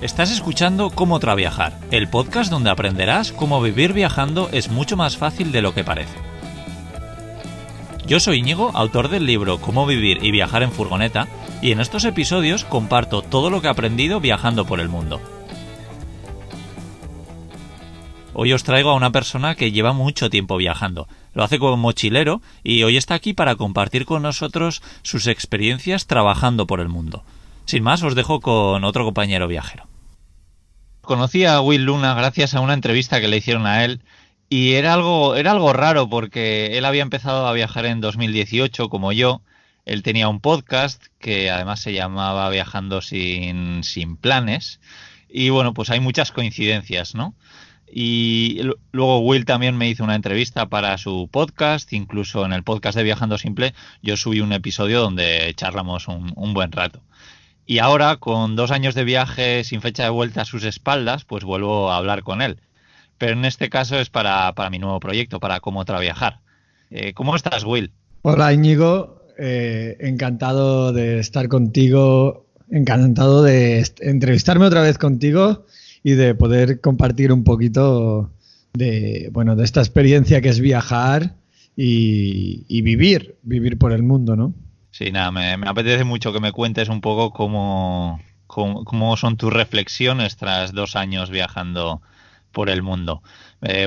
Estás escuchando Cómo Traviajar, el podcast donde aprenderás cómo vivir viajando es mucho más fácil de lo que parece. Yo soy Íñigo, autor del libro Cómo vivir y viajar en furgoneta, y en estos episodios comparto todo lo que he aprendido viajando por el mundo. Hoy os traigo a una persona que lleva mucho tiempo viajando. Lo hace como mochilero y hoy está aquí para compartir con nosotros sus experiencias trabajando por el mundo. Sin más, os dejo con otro compañero viajero. Conocí a Will Luna gracias a una entrevista que le hicieron a él y era algo raro porque él había empezado a viajar en 2018 como yo. Él tenía un podcast que además se llamaba Viajando sin planes y bueno, pues hay muchas coincidencias, ¿no? Y luego Will también me hizo una entrevista para su podcast, incluso en el podcast de Viajando Simple yo subí un episodio donde charlamos un buen rato. Y ahora, con 2 años de viaje sin fecha de vuelta a sus espaldas, pues vuelvo a hablar con él. Pero en este caso es para mi nuevo proyecto, para Cómo Traviajar. ¿Cómo estás, Will? Hola, Íñigo. Encantado de estar contigo, encantado de entrevistarme otra vez contigo y de poder compartir un poquito de esta experiencia que es viajar y vivir por el mundo, ¿no? Sí, nada, me apetece mucho que me cuentes un poco cómo son tus reflexiones tras 2 años viajando por el mundo.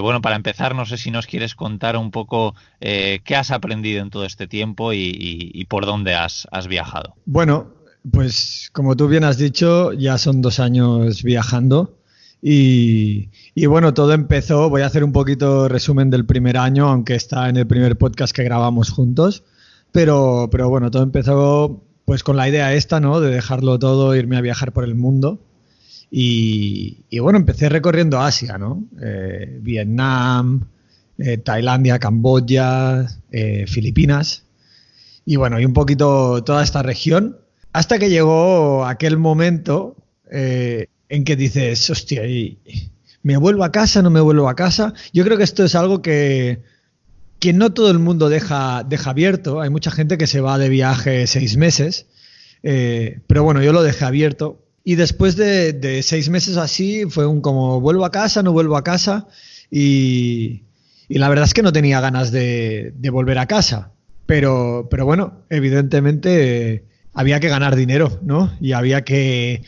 Bueno, para empezar, no sé si nos quieres contar un poco qué has aprendido en todo este tiempo y por dónde has viajado. Bueno, pues como tú bien has dicho, ya son 2 años viajando. Y bueno, todo empezó, voy a hacer un poquito resumen del primer año, aunque está en el primer podcast que grabamos juntos, pero bueno, todo empezó pues con la idea esta, ¿no? De dejarlo todo, irme a viajar por el mundo y bueno, empecé recorriendo Asia, ¿no? Vietnam, Tailandia, Camboya, Filipinas y bueno, y un poquito toda esta región, hasta que llegó aquel momento en que dices, hostia, ¿me vuelvo a casa? ¿No me vuelvo a casa? Yo creo que esto es algo que no todo el mundo deja abierto. Hay mucha gente que se va de viaje 6 meses, pero bueno, yo lo dejé abierto. Y después de 6 meses así, fue como, ¿vuelvo a casa? ¿No vuelvo a casa? Y la verdad es que no tenía ganas de volver a casa. Pero bueno, evidentemente había que ganar dinero, ¿no? Y había que,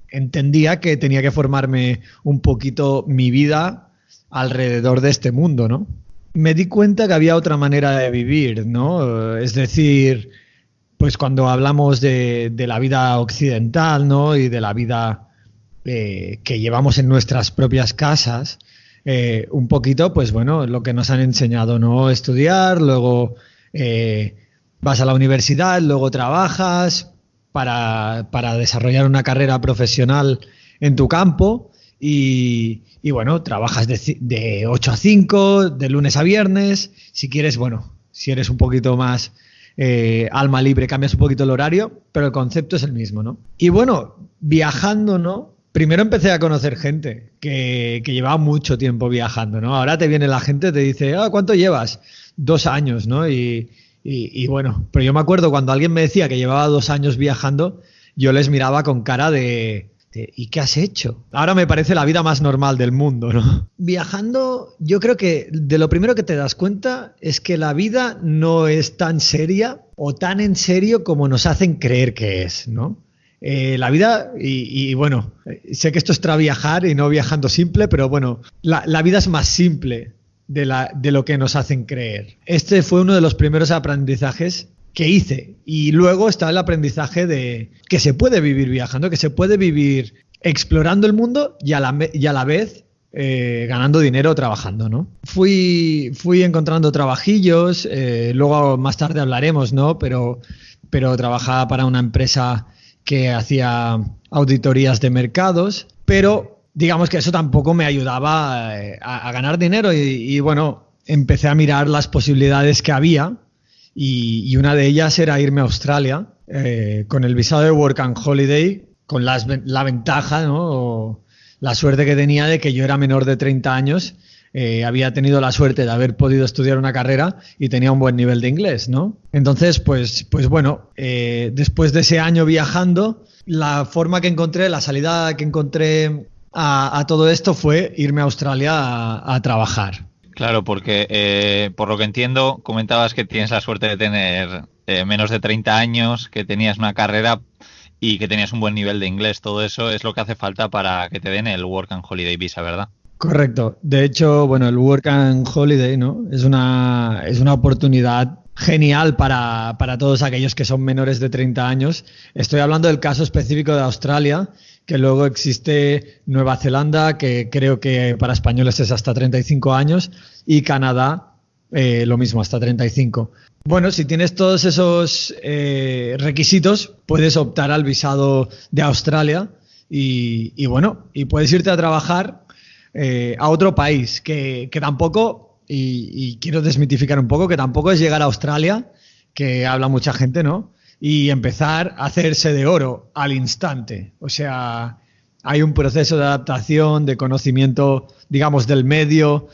entendía que tenía que formarme un poquito mi vida alrededor de este mundo, ¿no? Me di cuenta que había otra manera de vivir, ¿no? Es decir, pues cuando hablamos de la vida occidental, ¿no? Y de la vida que llevamos en nuestras propias casas, un poquito, pues bueno, lo que nos han enseñado, ¿no? Estudiar, luego vas a la universidad, luego trabajas para desarrollar una carrera profesional en tu campo y bueno, trabajas de 8 a 5, de lunes a viernes. Si quieres, bueno, si eres un poquito más alma libre, cambias un poquito el horario, pero el concepto es el mismo, ¿no? Y bueno, viajando, ¿no? Primero empecé a conocer gente que llevaba mucho tiempo viajando, ¿no? Ahora te viene la gente, te dice, ¿cuánto llevas? 2 años, ¿no? Y bueno, pero yo me acuerdo cuando alguien me decía que llevaba 2 años viajando, yo les miraba con cara de ¿y qué has hecho? Ahora me parece la vida más normal del mundo, ¿no? Viajando, yo creo que de lo primero que te das cuenta es que la vida no es tan seria o tan en serio como nos hacen creer que es, ¿no? La vida, y bueno, sé que esto es traviajar y no viajando simple, pero bueno, la vida es más simple de lo que nos hacen creer. Este fue uno de los primeros aprendizajes que hice. Y luego está el aprendizaje de que se puede vivir viajando, que se puede vivir explorando el mundo y a la vez ganando dinero trabajando, ¿no? Fui encontrando trabajillos, luego más tarde hablaremos, ¿no? Pero trabajaba para una empresa que hacía auditorías de mercados, pero digamos que eso tampoco me ayudaba a ganar dinero y bueno, empecé a mirar las posibilidades que había y una de ellas era irme a Australia con el visado de Work and Holiday, con la ventaja, ¿no? O la suerte que tenía de que yo era menor de 30 años, había tenido la suerte de haber podido estudiar una carrera y tenía un buen nivel de inglés, ¿no? Entonces, pues bueno, después de ese año viajando, la forma que encontré, la salida que encontré a todo esto fue irme a Australia a trabajar. Claro, porque por lo que entiendo, comentabas que tienes la suerte de tener menos de 30 años, que tenías una carrera y que tenías un buen nivel de inglés. Todo eso es lo que hace falta para que te den el Work and Holiday Visa, ¿verdad? Correcto. De hecho, bueno, el Work and Holiday, ¿no? Es una oportunidad genial para todos aquellos que son menores de 30 años. Estoy hablando del caso específico de Australia, que luego existe Nueva Zelanda, que creo que para españoles es hasta 35 años, y Canadá, lo mismo, hasta 35. Bueno, si tienes todos esos requisitos, puedes optar al visado de Australia y bueno, y puedes irte a trabajar a otro país que tampoco, y quiero desmitificar un poco, que tampoco es llegar a Australia, que habla mucha gente, ¿no? Y empezar a hacerse de oro al instante. O sea, hay un proceso de adaptación, de conocimiento, digamos, del medio,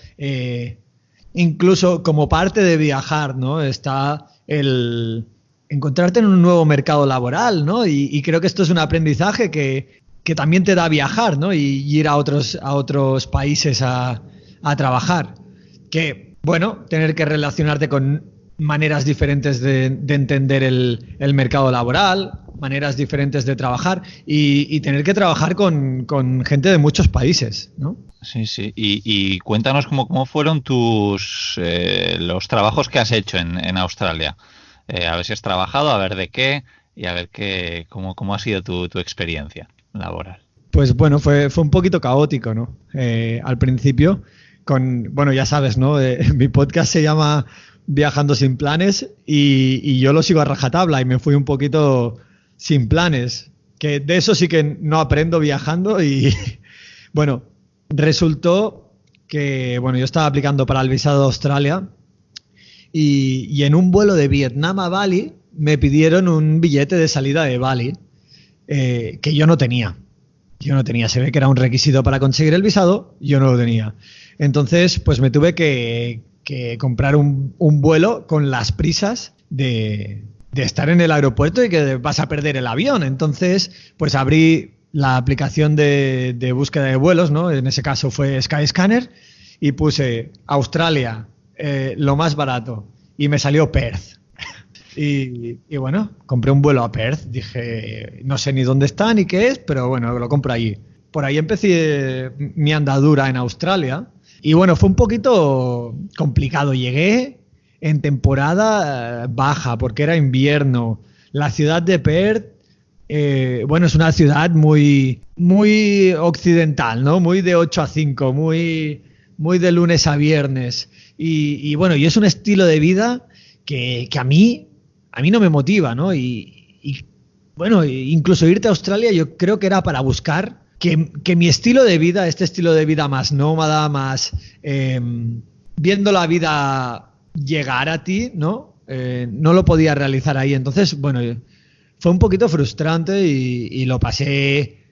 incluso como parte de viajar, ¿no? Está el encontrarte en un nuevo mercado laboral, ¿no? Y creo que esto es un aprendizaje que también te da viajar, ¿no? Y ir a otros países a trabajar. Que, bueno, tener que relacionarte con maneras diferentes de entender el mercado laboral, maneras diferentes de trabajar y tener que trabajar con gente de muchos países, ¿no? Sí, sí. Y cuéntanos cómo fueron los trabajos que has hecho en Australia. A ver si has trabajado, a ver de qué y a ver cómo ha sido tu experiencia laboral. Pues bueno, fue un poquito caótico, ¿no? Al principio, bueno, ya sabes, ¿no? Mi podcast se llama Viajando sin planes y yo lo sigo a rajatabla y me fui un poquito sin planes, que de eso sí que no aprendo viajando y bueno, resultó que, bueno, yo estaba aplicando para el visado de Australia y en un vuelo de Vietnam a Bali me pidieron un billete de salida de Bali que yo no tenía. Se ve que era un requisito para conseguir el visado, yo no lo tenía. Entonces, pues me tuve que comprar un vuelo con las prisas de estar en el aeropuerto y que vas a perder el avión. Entonces, pues abrí la aplicación de búsqueda de vuelos, ¿no? En ese caso fue Skyscanner y puse Australia, lo más barato, y me salió Perth. Y bueno, compré un vuelo a Perth, dije, no sé ni dónde está ni qué es, pero bueno, lo compro allí. Por ahí empecé mi andadura en Australia y bueno, fue un poquito complicado. Llegué en temporada baja porque era invierno. La ciudad de Perth, bueno, es una ciudad muy, muy occidental, ¿no? Muy de 8 a 5, muy de lunes a viernes. Y bueno, y es un estilo de vida que a mí no me motiva, ¿no? Y bueno, incluso irte a Australia yo creo que era para buscar que mi estilo de vida, este estilo de vida más nómada, más viendo la vida llegar a ti, ¿no? No lo podía realizar ahí. Entonces, bueno, fue un poquito frustrante y lo pasé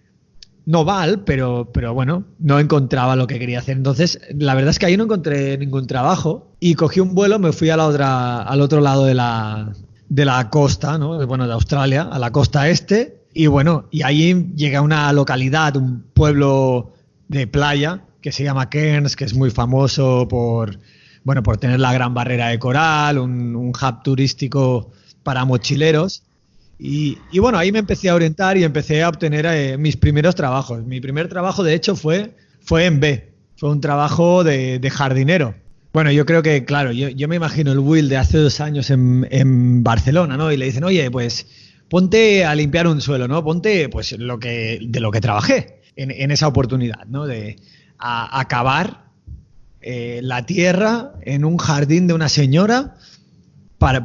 no mal, pero bueno, no encontraba lo que quería hacer. Entonces, la verdad es que ahí no encontré ningún trabajo y cogí un vuelo, me fui al otro lado de la costa, ¿no? Bueno, de Australia, a la costa este. Y bueno, y ahí llegué a una localidad, un pueblo de playa que se llama Cairns, que es muy famoso por tener la Gran Barrera de Coral, un hub turístico para mochileros. Y bueno, ahí me empecé a orientar y empecé a obtener mis primeros trabajos. Mi primer trabajo, de hecho, fue en B. Fue un trabajo de jardinero. Bueno, yo creo que, claro, yo me imagino el Will de hace 2 años en Barcelona, ¿no? Y le dicen, oye, pues ponte a limpiar un suelo, ¿no? Ponte, pues, de lo que trabajé en esa oportunidad, ¿no? De acabar la tierra en un jardín de una señora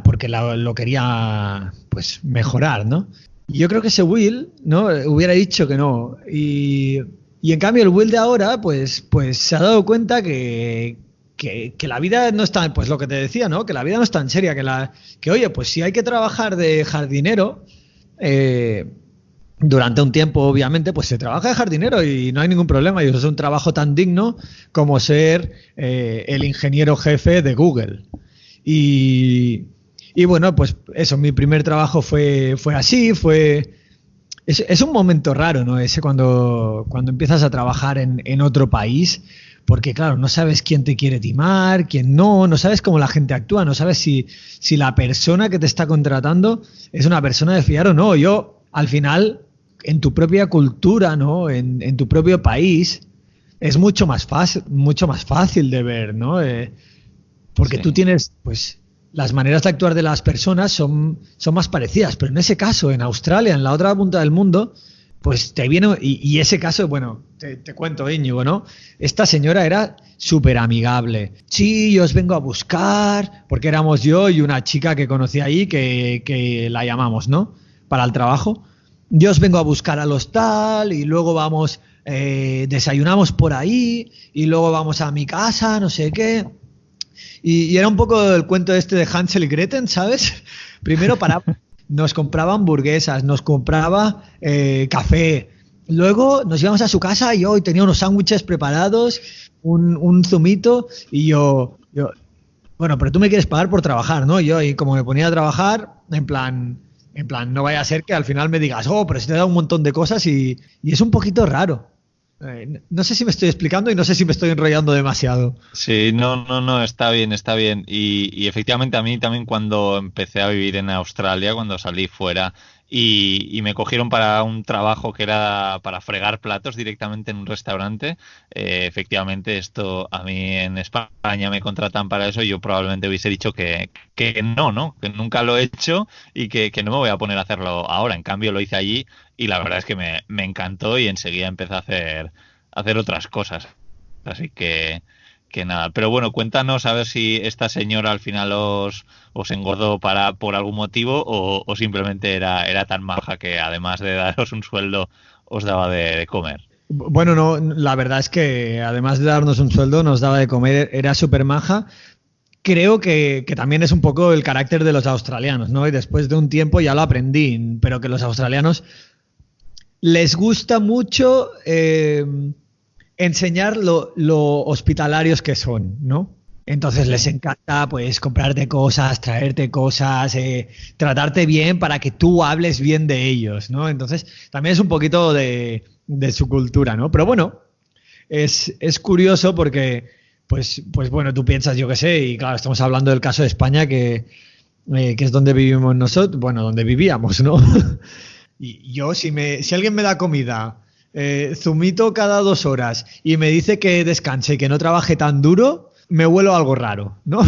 porque lo quería, pues, mejorar, ¿no? Y yo creo que ese Will, ¿no? Hubiera dicho que no. Y en cambio el Will de ahora, pues se ha dado cuenta que la vida no es tan, pues lo que te decía, ¿no? Que la vida no es tan seria, que oye, pues si hay que trabajar de jardinero, durante un tiempo, obviamente, pues se trabaja de jardinero y no hay ningún problema. Y eso es un trabajo tan digno como ser el ingeniero jefe de Google. Y bueno, pues eso, mi primer trabajo fue así, fue Es un momento raro, ¿no? Ese cuando empiezas a trabajar en otro país, porque claro, no sabes quién te quiere timar, quién no sabes cómo la gente actúa, no sabes si la persona que te está contratando es una persona de fiar o no. Yo, al final, en tu propia cultura, ¿no? En tu propio país, es mucho más fácil de ver, ¿no? Porque Sí. tú tienes, pues, las maneras de actuar de las personas son más parecidas, pero en ese caso, en Australia, en la otra punta del mundo, pues te viene, y ese caso, bueno, te cuento, Íñigo, ¿no? Esta señora era súper amigable. Sí, yo os vengo a buscar, porque éramos yo y una chica que conocí ahí que la llamamos, ¿no? Para el trabajo. Yo os vengo a buscar al hostal y luego vamos, desayunamos por ahí y luego vamos a mi casa, no sé qué. Y era un poco el cuento este de Hansel y Gretel, ¿sabes? Primero nos compraba hamburguesas, nos compraba café. Luego nos íbamos a su casa y hoy tenía unos sándwiches preparados, un zumito y bueno, pero tú me quieres pagar por trabajar, ¿no? Y como me ponía a trabajar, en plan, no vaya a ser que al final me digas, oh, pero se te da un montón de cosas y es un poquito raro. No sé si me estoy explicando y no sé si me estoy enrollando demasiado. Sí, no, está bien, está bien. Y efectivamente a mí también cuando empecé a vivir en Australia, cuando salí fuera y me cogieron para un trabajo que era para fregar platos directamente en un restaurante, efectivamente esto a mí en España me contratan para eso, yo probablemente hubiese dicho que no, ¿no? Que nunca lo he hecho y que no me voy a poner a hacerlo ahora. En cambio lo hice allí y la verdad es que me encantó y enseguida empecé a hacer otras cosas. Así que nada, pero bueno, cuéntanos a ver si esta señora al final os engordó por algún motivo o simplemente era tan maja que además de daros un sueldo os daba de comer. Bueno, no, la verdad es que además de darnos un sueldo, nos daba de comer, era súper maja. Creo que también es un poco el carácter de los australianos, ¿no? Y después de un tiempo ya lo aprendí, pero que los australianos les gusta mucho enseñar lo hospitalarios que son, ¿no? Entonces les Sí. encanta pues comprarte cosas, traerte cosas, tratarte bien para que tú hables bien de ellos, ¿no? Entonces también es un poquito de su cultura, ¿no? Pero bueno, es curioso porque, pues bueno, tú piensas, yo qué sé, y claro, estamos hablando del caso de España que es donde vivimos nosotros, bueno, donde vivíamos, ¿no? Y yo, si alguien me da comida, zumito cada 2 horas y me dice que descanse y que no trabaje tan duro, me huelo algo raro, ¿no?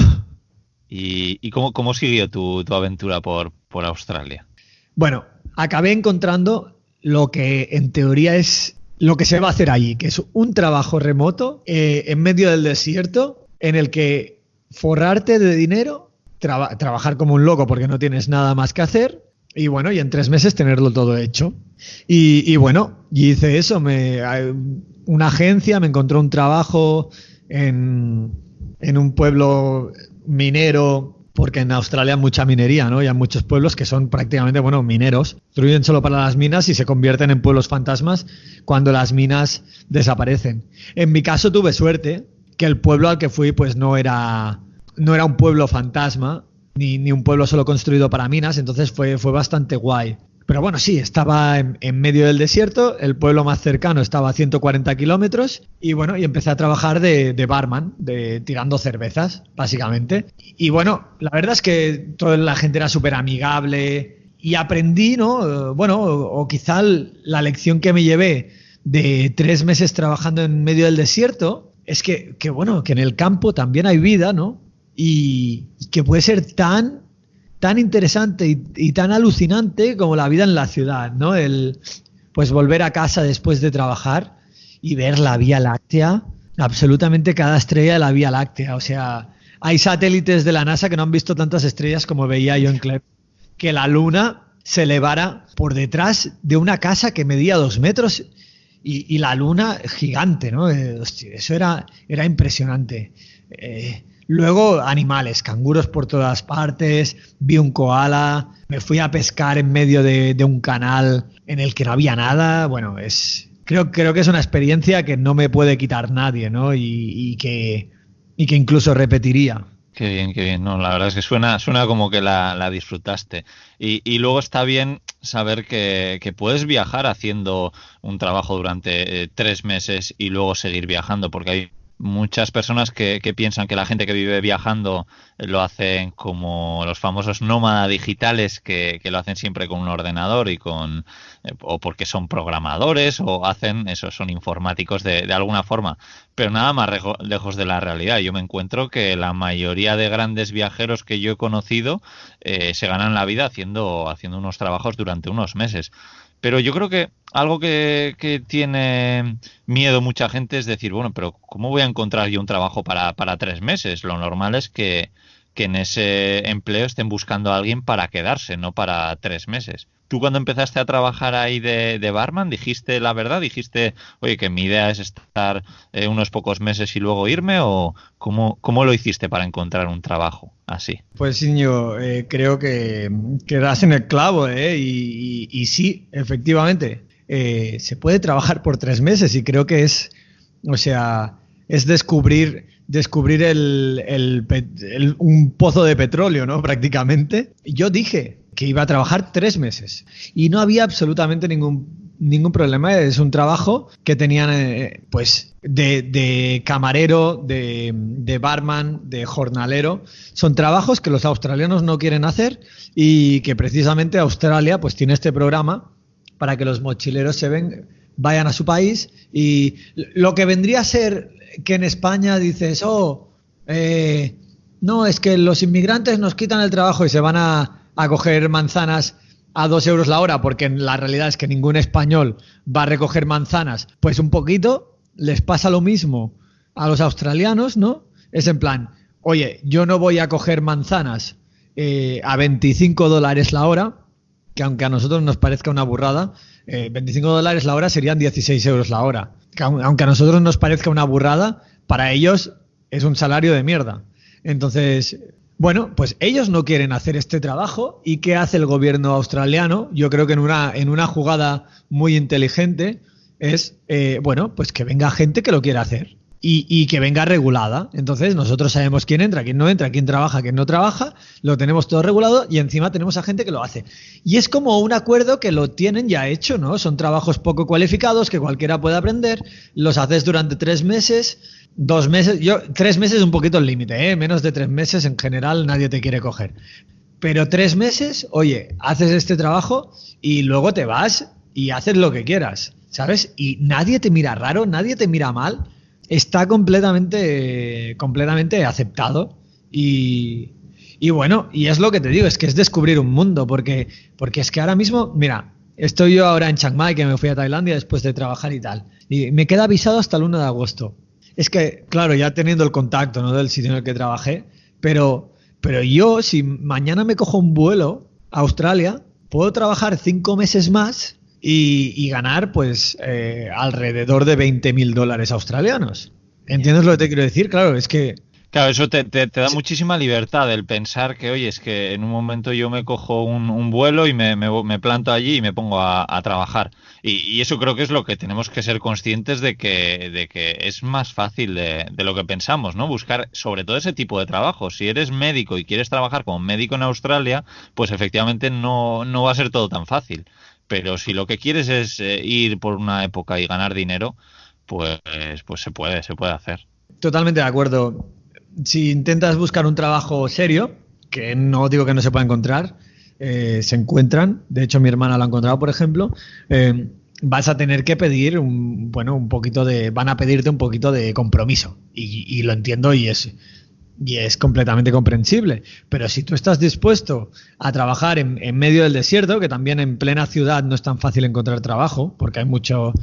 ¿Y cómo siguió tu aventura por Australia? Bueno, acabé encontrando lo que en teoría es lo que se va a hacer allí, que es un trabajo remoto en medio del desierto en el que forrarte de dinero, trabajar como un loco porque no tienes nada más que hacer y bueno, y en 3 meses tenerlo todo hecho. Y bueno, y hice eso, una agencia me encontró un trabajo en un pueblo minero, porque en Australia hay mucha minería, ¿no? Y hay muchos pueblos que son prácticamente, bueno, mineros. Construyen solo para las minas y se convierten en pueblos fantasmas cuando las minas desaparecen. En mi caso tuve suerte que el pueblo al que fui pues no era un pueblo fantasma, ni un pueblo solo construido para minas, entonces fue bastante guay. Pero bueno, sí, estaba en medio del desierto, el pueblo más cercano estaba a 140 kilómetros y bueno, y empecé a trabajar de barman, tirando cervezas, básicamente. Y bueno, la verdad es que toda la gente era súper amigable y aprendí, ¿no? Bueno, o quizá la lección que me llevé de 3 meses trabajando en medio del desierto es bueno, que en el campo también hay vida, ¿no? Y que puede ser tan interesante y tan alucinante como la vida en la ciudad, ¿no? Pues volver a casa después de trabajar y ver la Vía Láctea, absolutamente cada estrella de la Vía Láctea. O sea, hay satélites de la NASA que no han visto tantas estrellas como veía yo en Clep. Que la Luna se elevara por detrás de una casa que medía 2 metros y la Luna gigante, ¿no? Hostia, eso era impresionante. Luego animales, canguros por todas partes, vi un koala, me fui a pescar en medio de un canal en el que no había nada. Bueno, creo que es una experiencia que no me puede quitar nadie, ¿no? Y que incluso repetiría. Qué bien, qué bien. No, la verdad es que suena como que la disfrutaste. Y luego está bien, saber que puedes viajar haciendo un trabajo durante 3 meses y luego seguir viajando, porque hay muchas personas que piensan que la gente que vive viajando lo hacen como los famosos nómadas digitales que lo hacen siempre con un ordenador y o porque son programadores o hacen eso, son informáticos de alguna forma, pero nada más lejos de la realidad. Yo me encuentro que la mayoría de grandes viajeros que yo he conocido se ganan la vida haciendo unos trabajos durante unos meses. Pero yo creo que algo que tiene miedo mucha gente es decir, bueno, pero ¿cómo voy a encontrar yo un trabajo para 3 meses? Lo normal es que en ese empleo estén buscando a alguien para quedarse, no para 3 meses. ¿Tú cuando empezaste a trabajar ahí de barman dijiste la verdad? ¿Dijiste, oye, que mi idea es estar unos pocos meses y luego irme? ¿O cómo lo hiciste para encontrar un trabajo así? Pues Iñigo, creo que das en el clavo, y sí, efectivamente, se puede trabajar por 3 meses y creo que es descubrir un pozo de petróleo, ¿no? Prácticamente. Yo dije que iba a trabajar 3 meses y no había absolutamente ningún problema. Es un trabajo que tenían pues de camarero, de barman, de jornalero. Son trabajos que los australianos no quieren hacer y que precisamente Australia pues tiene este programa para que los mochileros vayan a su país, y lo que vendría a ser que en España dices, no, es que los inmigrantes nos quitan el trabajo y se van a coger manzanas a 2 euros la hora, porque la realidad es que ningún español va a recoger manzanas. Pues un poquito les pasa lo mismo a los australianos, ¿no? Es en plan, oye, yo no voy a coger manzanas a $25 la hora, que aunque a nosotros nos parezca una burrada, $25 la hora serían 16 euros la hora. Que aunque a nosotros nos parezca una burrada, para ellos es un salario de mierda. Entonces, bueno, pues ellos no quieren hacer este trabajo. ¿Y qué hace el gobierno australiano? Yo creo que en una jugada muy inteligente es, pues que venga gente que lo quiera hacer. Y que venga regulada. Entonces nosotros sabemos quién entra, quién no entra, quién trabaja, quién no trabaja, lo tenemos todo regulado y encima tenemos a gente que lo hace. Y es como un acuerdo que lo tienen ya hecho, ¿no? Son trabajos poco cualificados que cualquiera puede aprender, los haces durante 3 meses, 2 meses, 3 meses es un poquito el límite, ¿eh? Menos de 3 meses en general nadie te quiere coger. Pero 3 meses, oye, haces este trabajo y luego te vas y haces lo que quieras, ¿sabes? Y nadie te mira raro, nadie te mira mal. Está completamente aceptado y bueno, y es lo que te digo, es que es descubrir un mundo, porque es que ahora mismo, mira, estoy yo ahora en Chiang Mai, que me fui a Tailandia después de trabajar y tal, y me queda avisado hasta el 1 de agosto. Es que, claro, ya teniendo el contacto, ¿no?, del sitio en el que trabajé, pero yo, si mañana me cojo un vuelo a Australia, puedo trabajar 5 meses más y ganar pues alrededor de $20.000 australianos. ¿Entiendes lo que te quiero decir? Claro, es que... Claro, eso te da muchísima libertad el pensar que, oye, es que en un momento yo me cojo un vuelo y me planto allí y me pongo a trabajar. Y eso creo que es lo que tenemos que ser conscientes de que es más fácil de lo que pensamos, ¿no? Buscar sobre todo ese tipo de trabajo. Si eres médico y quieres trabajar como médico en Australia, pues efectivamente no va a ser todo tan fácil. Pero si lo que quieres es ir por una época y ganar dinero, pues se puede hacer. Totalmente de acuerdo. Si intentas buscar un trabajo serio, que no digo que no se pueda encontrar, se encuentran. De hecho, mi hermana lo ha encontrado, por ejemplo. Vas a tener que pedir van a pedirte un poquito de compromiso. Y lo entiendo y es completamente comprensible. Pero si tú estás dispuesto a trabajar en medio del desierto, que también en plena ciudad no es tan fácil encontrar trabajo, porque hay mucho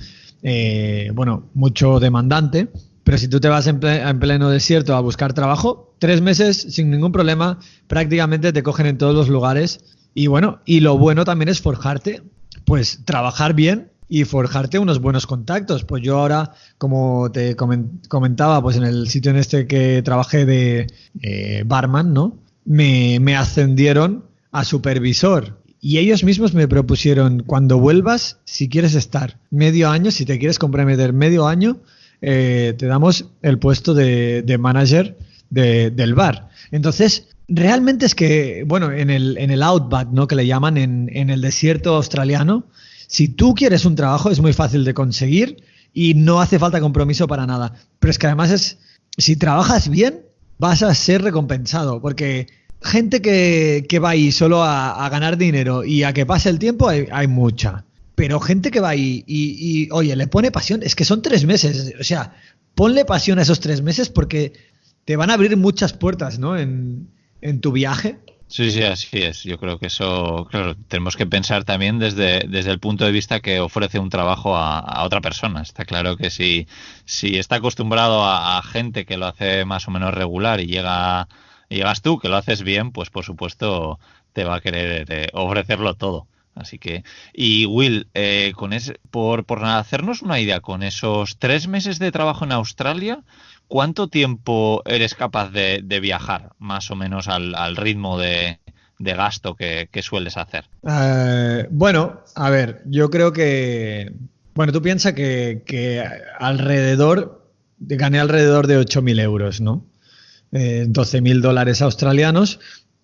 demandante, pero si tú te vas en pleno desierto a buscar trabajo, 3 meses sin ningún problema, prácticamente te cogen en todos los lugares. Y bueno, y lo bueno también es forjarte, pues trabajar bien y forjarte unos buenos contactos. Pues yo ahora, como te comentaba, pues en el sitio en este que trabajé de barman, ¿no? Me ascendieron a supervisor. Y ellos mismos me propusieron, cuando vuelvas, si quieres estar medio año, si te quieres comprometer medio año, te damos el puesto de manager del bar. Entonces, realmente es que, bueno, en el Outback, ¿no? Que le llaman en el desierto australiano, si tú quieres un trabajo es muy fácil de conseguir y no hace falta compromiso para nada. Pero es que además si trabajas bien, vas a ser recompensado, porque gente que va ahí solo a ganar dinero y a que pase el tiempo hay mucha. Pero gente que va ahí oye, le pone pasión, es que son 3 meses, o sea, ponle pasión a esos 3 meses porque te van a abrir muchas puertas, ¿no? En tu viaje. Sí, sí, así es. Yo creo que eso, claro, tenemos que pensar también desde el punto de vista que ofrece un trabajo a otra persona. Está claro que si está acostumbrado a gente que lo hace más o menos regular y llegas tú, que lo haces bien, pues por supuesto te va a querer ofrecerlo todo. Así que, y Will, por hacernos una idea, con esos 3 meses de trabajo en Australia, ¿cuánto tiempo eres capaz de viajar, más o menos al ritmo de gasto que sueles hacer? Bueno, a ver, yo creo que, bueno, tú piensas que gané alrededor de 8.000 euros, ¿no? 12.000 dólares australianos.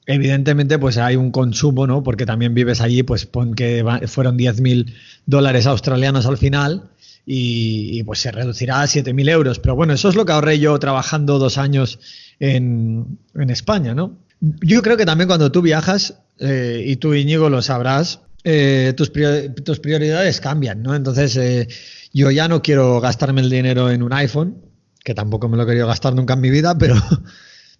Evidentemente, pues hay un consumo, ¿no? Porque también vives allí, pues pon que fueron 10.000 dólares australianos al final y pues se reducirá a 7.000 euros. Pero bueno, eso es lo que ahorré yo trabajando 2 años en España, ¿no? Yo creo que también cuando tú viajas, y tú, Íñigo, lo sabrás, tus prioridades cambian, ¿no? Entonces, yo ya no quiero gastarme el dinero en un iPhone, que tampoco me lo he querido gastar nunca en mi vida,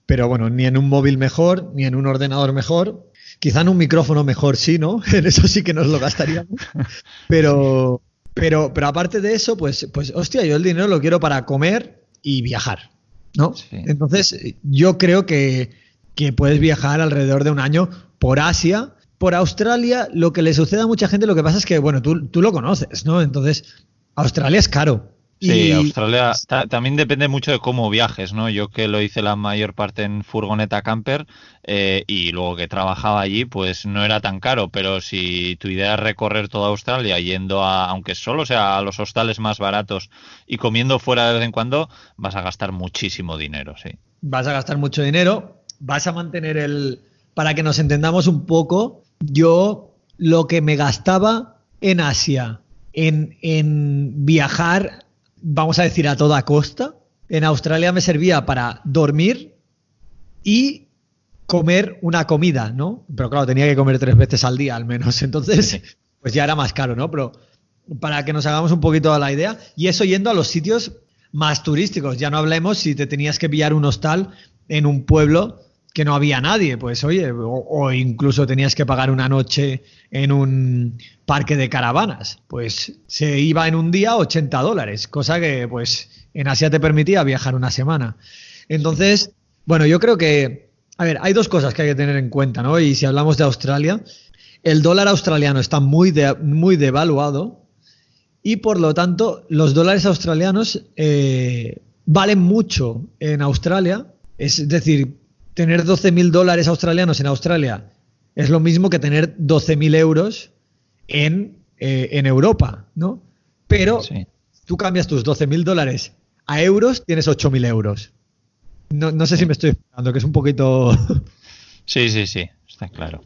pero bueno, ni en un móvil mejor, ni en un ordenador mejor. Quizá en un micrófono mejor sí, ¿no? En eso sí que nos lo gastaríamos. Pero aparte de eso, pues, hostia, yo el dinero lo quiero para comer y viajar, ¿no? Sí. Entonces, yo creo que puedes viajar alrededor de un año por Asia. Por Australia, lo que le sucede a mucha gente, lo que pasa es que, bueno, tú lo conoces, ¿no? Entonces, Australia es caro. Sí, Australia también depende mucho de cómo viajes, ¿no? Yo que lo hice la mayor parte en furgoneta camper y luego que trabajaba allí, pues no era tan caro, pero si tu idea es recorrer toda Australia yendo aunque solo sea a los hostales más baratos y comiendo fuera de vez en cuando, vas a gastar muchísimo dinero, sí. Vas a gastar mucho dinero, vas a mantener para que nos entendamos un poco, yo lo que me gastaba en Asia en viajar, vamos a decir, a toda costa, en Australia me servía para dormir y comer una comida, ¿no? Pero claro, tenía que comer 3 veces al día al menos, entonces pues ya era más caro, ¿no? Pero para que nos hagamos un poquito a la idea, y eso yendo a los sitios más turísticos, ya no hablemos si te tenías que pillar un hostal en un pueblo que no había nadie, pues oye, o incluso tenías que pagar una noche en un parque de caravanas, pues se iba en un día $80, cosa que pues en Asia te permitía viajar una semana. Entonces, bueno, yo creo que, a ver, hay 2 cosas que hay que tener en cuenta, ¿no? Y si hablamos de Australia, el dólar australiano está muy devaluado y por lo tanto los dólares australianos valen mucho en Australia, es decir, tener 12.000 dólares australianos en Australia es lo mismo que tener 12.000 euros en Europa, ¿no? Pero sí, tú cambias tus 12.000 dólares a euros, tienes 8.000 euros. No sé si me estoy explicando, que es un poquito... Sí, está claro.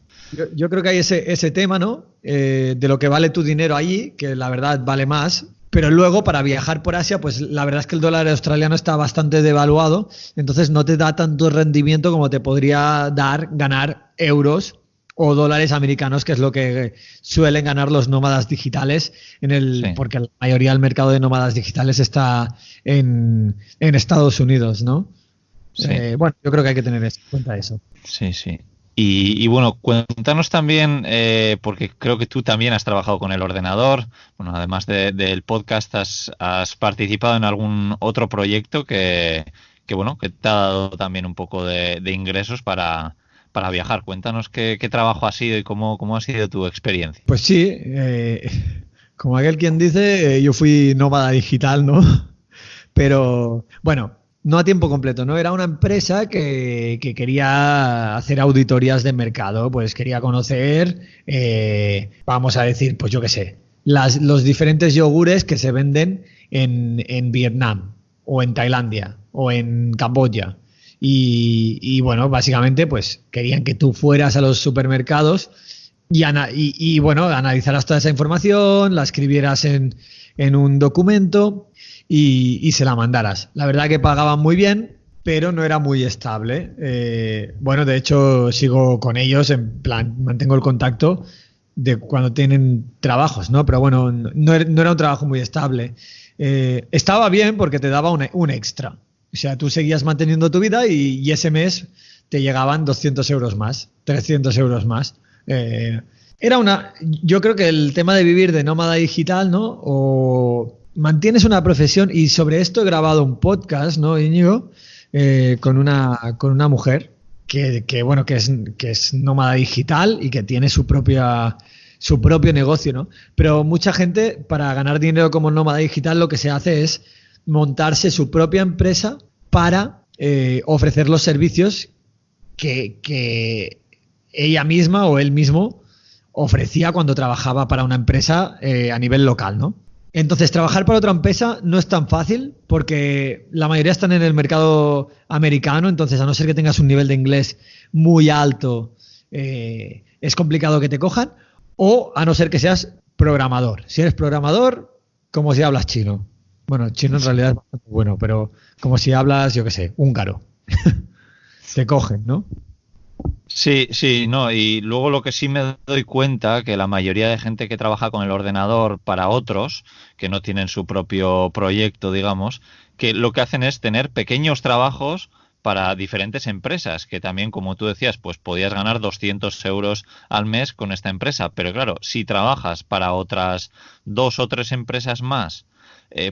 Yo creo que hay ese tema, ¿no? De lo que vale tu dinero allí, que la verdad vale más. Pero luego, para viajar por Asia, pues la verdad es que el dólar australiano está bastante devaluado, entonces no te da tanto rendimiento como te podría dar ganar euros o dólares americanos, que es lo que suelen ganar los nómadas digitales, porque la mayoría del mercado de nómadas digitales está en Estados Unidos, ¿no? Sí. Bueno, yo creo que hay que tener en cuenta eso. Sí. Y bueno, cuéntanos también, porque creo que tú también has trabajado con el ordenador, bueno, además del podcast, has participado en algún otro proyecto que te ha dado también un poco de ingresos para viajar. Cuéntanos qué trabajo ha sido y cómo ha sido tu experiencia. Pues sí, como aquel quien dice, yo fui nómada digital, ¿no? Pero bueno, no a tiempo completo, ¿no? Era una empresa que quería hacer auditorías de mercado, pues quería conocer, vamos a decir, pues yo qué sé, los diferentes yogures que se venden en Vietnam o en Tailandia o en Camboya. y bueno, básicamente pues querían que tú fueras a los supermercados y bueno, analizaras toda esa información, la escribieras en un documento y se la mandaras. La verdad que pagaban muy bien, pero no era muy estable. Bueno, de hecho sigo con ellos, en plan, mantengo el contacto de cuando tienen trabajos, ¿no? Pero bueno, no era un trabajo muy estable. Estaba bien porque te daba un extra. O sea, tú seguías manteniendo tu vida y ese mes te llegaban 200 euros más, 300 euros más. Yo creo que el tema de vivir de nómada digital, ¿no? O mantienes una profesión, y sobre esto he grabado un podcast, ¿no, Íñigo? Con una mujer bueno, que es nómada digital y que tiene su propio negocio, ¿no? Pero mucha gente, para ganar dinero como nómada digital, lo que se hace es montarse su propia empresa para ofrecer los servicios que ella misma o él mismo ofrecía cuando trabajaba para una empresa a nivel local, ¿no? Entonces, trabajar para otra empresa no es tan fácil porque la mayoría están en el mercado americano, entonces a no ser que tengas un nivel de inglés muy alto, es complicado que te cojan, o a no ser que seas programador. Si eres programador, como si hablas chino. Bueno, chino en realidad es bastante bueno, pero como si hablas, yo qué sé, húngaro. Te cogen, ¿no? Sí, sí, no, y luego lo que sí me doy cuenta que la mayoría de gente que trabaja con el ordenador para otros, que no tienen su propio proyecto, digamos, que lo que hacen es tener pequeños trabajos para diferentes empresas, que también, como tú decías, pues podías ganar 200 euros al mes con esta empresa, pero claro, si trabajas para otras 2 o 3 empresas más,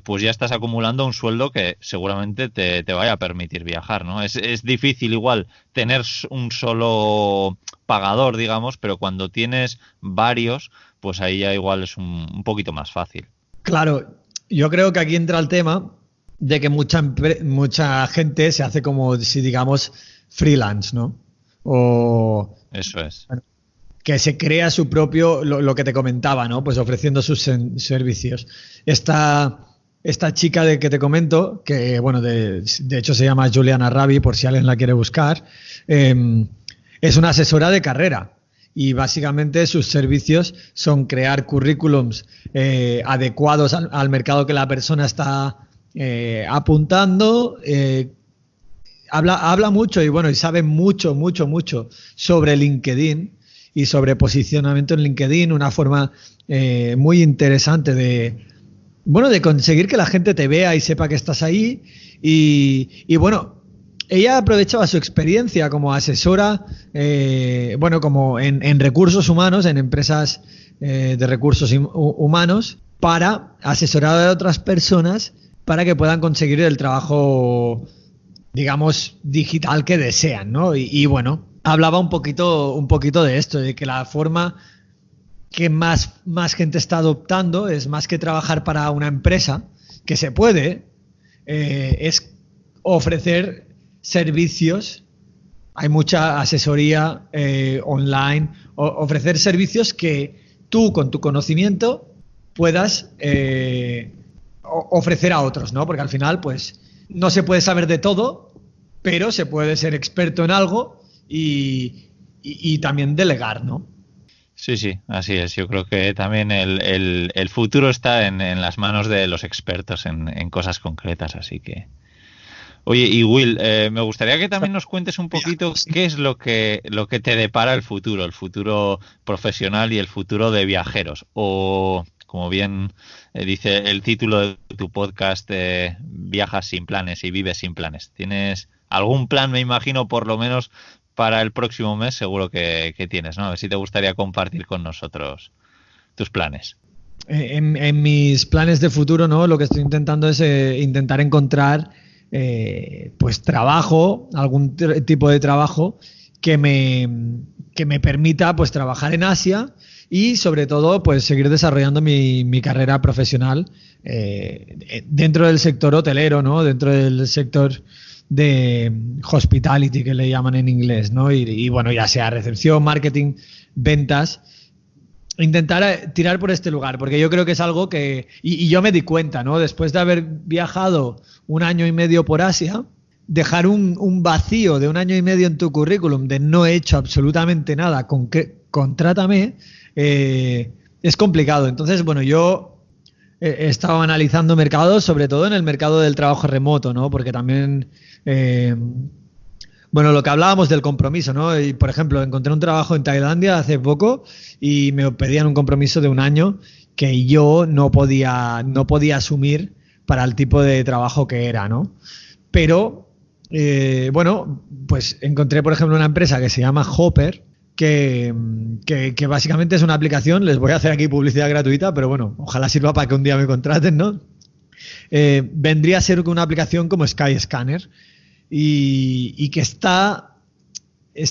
pues ya estás acumulando un sueldo que seguramente te vaya a permitir viajar, ¿no? Es difícil igual tener un solo pagador, digamos, pero cuando tienes varios, pues ahí ya igual es un poquito más fácil. Claro, yo creo que aquí entra el tema de que mucha gente se hace como si digamos freelance, ¿no? O Eso es. bueno, que se crea su propio, lo que te comentaba, ¿no? Pues ofreciendo sus servicios. Esta chica que te comento, que bueno, de hecho se llama Juliana Rabi, por si alguien la quiere buscar, es una asesora de carrera. Y básicamente sus servicios son crear currículums adecuados al mercado que la persona está apuntando. Habla mucho y bueno, y sabe mucho sobre LinkedIn y sobre posicionamiento en LinkedIn, una forma muy interesante de conseguir que la gente te vea y sepa que estás ahí. Y bueno, ella aprovechaba su experiencia como asesora, como en recursos humanos, en empresas de recursos humanos, para asesorar a otras personas para que puedan conseguir el trabajo, digamos, digital que desean, ¿no? Y bueno, hablaba un poquito de esto, de que la forma que más gente está adoptando es más que trabajar para una empresa, que se puede, es ofrecer servicios. Hay mucha asesoría online, ofrecer servicios que tú con tu conocimiento puedas ofrecer a otros, ¿no? Porque al final, pues, no se puede saber de todo, pero se puede ser experto en algo y también delegar, ¿no? Sí, sí, así es. Yo creo que también el futuro está en las manos de los expertos en cosas concretas, así que... Oye, y Will, me gustaría que también nos cuentes un poquito qué es lo que te depara el futuro profesional y el futuro de viajeros. O, como bien dice el título de tu podcast, viajas sin planes y vives sin planes. ¿Tienes algún plan, me imagino, por lo menos para el próximo mes? Seguro que tienes, ¿no? A ver si te gustaría compartir con nosotros tus planes. En mis planes de futuro, ¿no? Lo que estoy intentando es intentar encontrar pues trabajo, algún tipo de trabajo que me permita pues trabajar en Asia y sobre todo pues seguir desarrollando mi carrera profesional dentro del sector hotelero, ¿no? Dentro del sector de hospitality, que le llaman en inglés, ¿no? Y bueno, ya sea recepción, marketing, ventas, intentar tirar por este lugar, porque yo creo que es algo que, y yo me di cuenta, ¿no? Después de haber viajado 1 año y medio por Asia, dejar un vacío de 1 año y medio en tu currículum de no he hecho absolutamente nada, contrátame, es complicado. Entonces, bueno, yo he estado analizando mercados, sobre todo en el mercado del trabajo remoto, ¿no? Porque también, bueno, lo que hablábamos del compromiso, ¿no? Y, por ejemplo, encontré un trabajo en Tailandia hace poco y me pedían un compromiso de 1 año que yo no podía asumir para el tipo de trabajo que era, ¿no? Pero, bueno, pues encontré, por ejemplo, una empresa que se llama Hopper, que básicamente es una aplicación, les voy a hacer aquí publicidad gratuita, pero bueno, ojalá sirva para que un día me contraten, ¿no? Vendría a ser una aplicación como Skyscanner y que está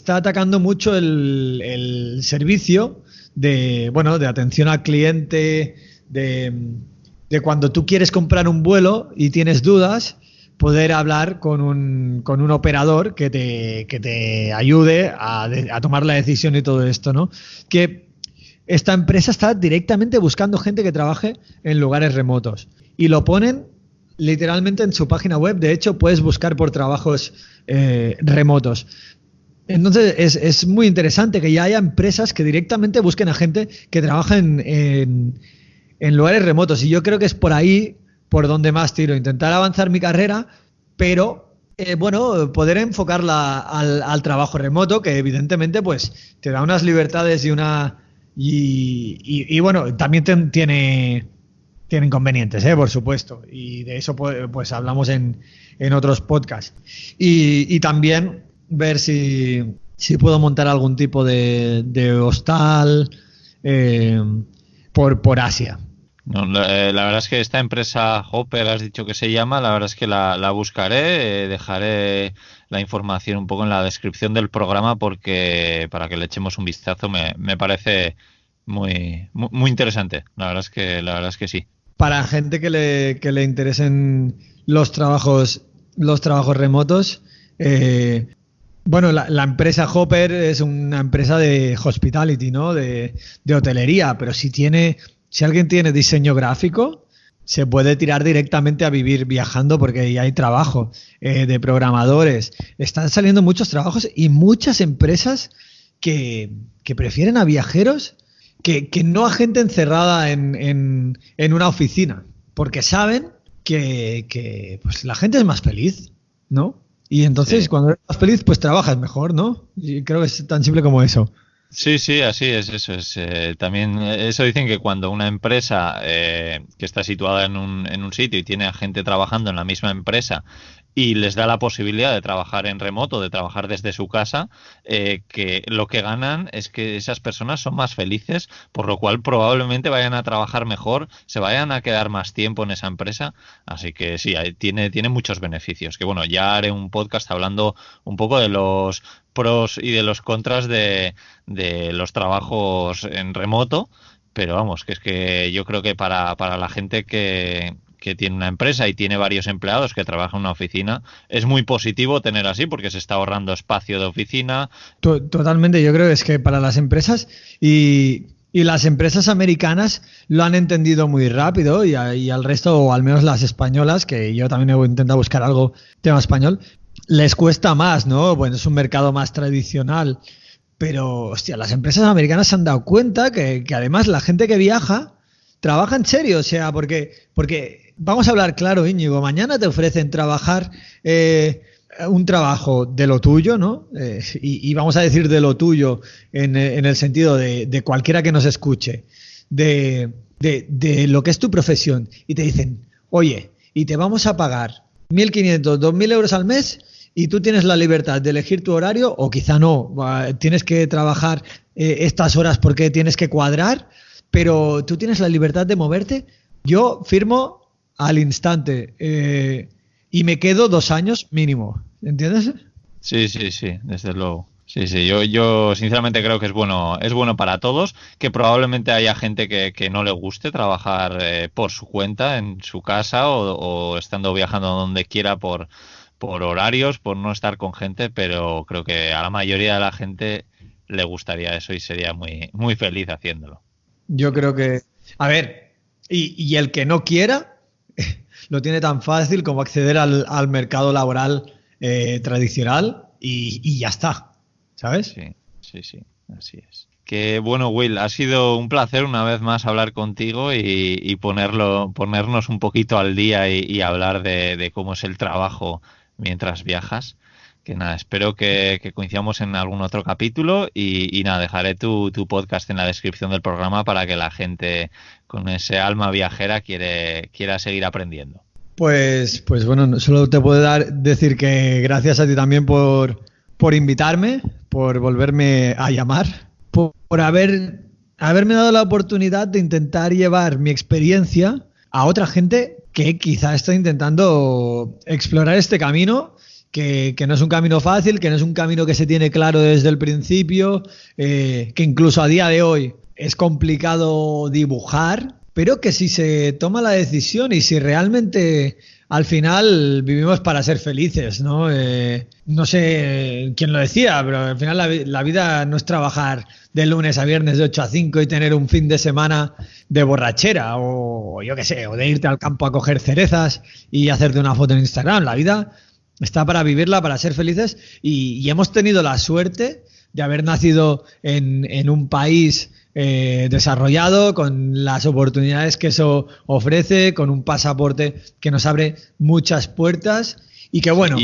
atacando mucho el servicio de, bueno, de atención al cliente, de cuando tú quieres comprar un vuelo y tienes dudas, poder hablar con un operador que te ayude a tomar la decisión y todo esto, ¿no? Que esta empresa está directamente buscando gente que trabaje en lugares remotos y lo ponen literalmente en su página web. De hecho, puedes buscar por trabajos remotos. Entonces, es muy interesante que ya haya empresas que directamente busquen a gente que trabaja en lugares remotos. Y yo creo que es por ahí por donde más tiro. Intentar avanzar mi carrera, pero, bueno, poder enfocarla al trabajo remoto, que evidentemente pues te da unas libertades y bueno, también tiene inconvenientes, por supuesto. Y de eso pues hablamos en otros podcasts. Y también ver si puedo montar algún tipo de hostal por Asia. No, la verdad es que esta empresa Hopper, has dicho que se llama, la verdad es que la buscaré, dejaré la información un poco en la descripción del programa porque para que le echemos un vistazo me parece muy, muy, muy interesante. La verdad es que sí. Para gente que le interesen los trabajos remotos, bueno, la empresa Hopper es una empresa de hospitality, ¿no? De hotelería, pero si alguien tiene diseño gráfico, se puede tirar directamente a vivir viajando porque ya hay trabajo de programadores. Están saliendo muchos trabajos y muchas empresas que prefieren a viajeros que no a gente encerrada en una oficina, porque saben que pues la gente es más feliz, ¿no? Y entonces cuando eres más feliz, pues trabajas mejor, ¿no? Y creo que es tan simple como eso. Sí, sí, así es, eso es. También eso dicen que cuando una empresa que está situada en un sitio y tiene a gente trabajando en la misma empresa y les da la posibilidad de trabajar en remoto, de trabajar desde su casa, que lo que ganan es que esas personas son más felices, por lo cual probablemente vayan a trabajar mejor, se vayan a quedar más tiempo en esa empresa. Así que sí, tiene muchos beneficios. Que bueno, ya haré un podcast hablando un poco de los pros y de los contras de los trabajos en remoto, pero vamos, que es que yo creo que para la gente que tiene una empresa y tiene varios empleados que trabajan en una oficina, es muy positivo tener así porque se está ahorrando espacio de oficina. Totalmente, yo creo que es que para las empresas y las empresas americanas lo han entendido muy rápido y al resto, o al menos las españolas, que yo también he intentado buscar algo tema español, les cuesta más, ¿no? Bueno, es un mercado más tradicional, pero, hostia, las empresas americanas se han dado cuenta que además la gente que viaja trabaja en serio, o sea, porque vamos a hablar claro, Íñigo, mañana te ofrecen trabajar un trabajo de lo tuyo, ¿no? Y vamos a decir de lo tuyo en el sentido de cualquiera que nos escuche, de lo que es tu profesión, y te dicen, oye, y te vamos a pagar 1.500, 2.000 euros al mes y tú tienes la libertad de elegir tu horario, o quizá no, tienes que trabajar estas horas porque tienes que cuadrar, pero tú tienes la libertad de moverte. Yo firmo al instante y me quedo 2 años mínimo, ¿entiendes? Sí, sí, sí, desde luego. Sí, sí, yo sinceramente creo que es bueno para todos, que probablemente haya gente que no le guste trabajar por su cuenta, en su casa o estando viajando donde quiera por horarios, por no estar con gente, pero creo que a la mayoría de la gente le gustaría eso y sería muy, muy feliz haciéndolo. Yo creo que, a ver, y el que no quiera lo tiene tan fácil como acceder al mercado laboral tradicional y ya está, ¿sabes? Sí, así es. Que bueno, Will, ha sido un placer una vez más hablar contigo y ponernos un poquito al día y hablar de cómo es el trabajo mientras viajas. Que nada, espero que coincidamos en algún otro capítulo y nada, dejaré tu podcast en la descripción del programa para que la gente con ese alma viajera quiera seguir aprendiendo. Pues bueno, solo te puedo decir que gracias a ti también por invitarme, por volverme a llamar, por haberme dado la oportunidad de intentar llevar mi experiencia a otra gente que quizá está intentando explorar este camino, que no es un camino fácil, que no es un camino que se tiene claro desde el principio, que incluso a día de hoy es complicado dibujar, pero que si se toma la decisión y si realmente al final vivimos para ser felices, ¿no? No sé quién lo decía, pero al final la vida no es trabajar de lunes a viernes de 8 a 5 y tener un fin de semana de borrachera o yo qué sé, o de irte al campo a coger cerezas y hacerte una foto en Instagram. La vida está para vivirla, para ser felices y hemos tenido la suerte de haber nacido en un país desarrollado, con las oportunidades que eso ofrece, con un pasaporte que nos abre muchas puertas y que bueno...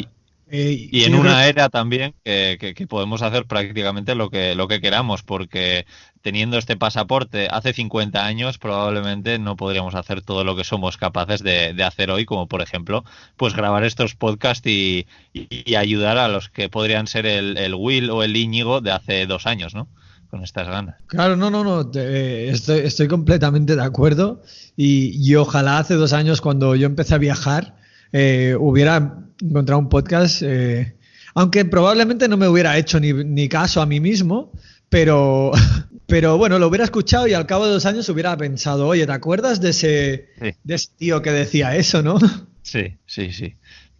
Y en una era también que podemos hacer prácticamente lo que queramos, porque teniendo este pasaporte hace 50 años probablemente no podríamos hacer todo lo que somos capaces de hacer hoy, como por ejemplo pues grabar estos podcasts y ayudar a los que podrían ser el Will o el Íñigo de hace 2 años, ¿no? Con estas ganas. Claro, no, estoy completamente de acuerdo y ojalá hace 2 años cuando yo empecé a viajar hubiera encontrado un podcast, aunque probablemente no me hubiera hecho ni caso a mí mismo, pero bueno, lo hubiera escuchado y al cabo de 2 años hubiera pensado, oye, ¿te acuerdas de ese tío que decía eso, no? Sí.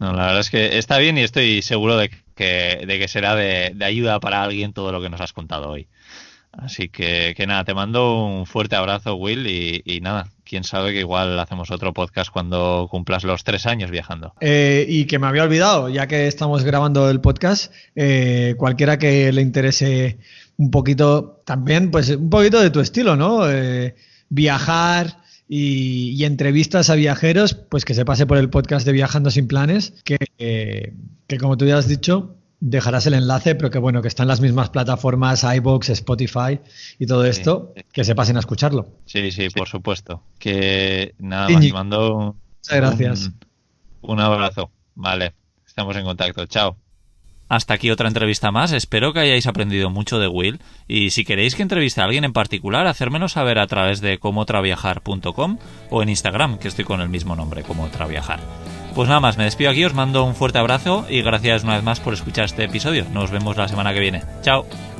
No, la verdad es que está bien y estoy seguro de que será de ayuda para alguien todo lo que nos has contado hoy. Así que nada, te mando un fuerte abrazo, Will, y nada, quién sabe que igual hacemos otro podcast cuando cumplas los 3 años viajando. Y que me había olvidado, ya que estamos grabando el podcast, cualquiera que le interese un poquito, también pues un poquito de tu estilo, ¿no? Viajar y entrevistas a viajeros, pues que se pase por el podcast de Viajando Sin Planes, que como tú ya has dicho, dejarás el enlace, pero que bueno, que están las mismas plataformas, iVoox, Spotify y todo esto, que se pasen a escucharlo. Sí, por supuesto. Que nada más, mando muchas gracias. Un abrazo. Vale, estamos en contacto. Chao. Hasta aquí otra entrevista más. Espero que hayáis aprendido mucho de Will y si queréis que entreviste a alguien en particular, hacérmelo saber a través de comotraviajar.com o en Instagram, que estoy con el mismo nombre, Comotraviajar. Pues nada más, me despido aquí, os mando un fuerte abrazo y gracias una vez más por escuchar este episodio. Nos vemos la semana que viene. Chao.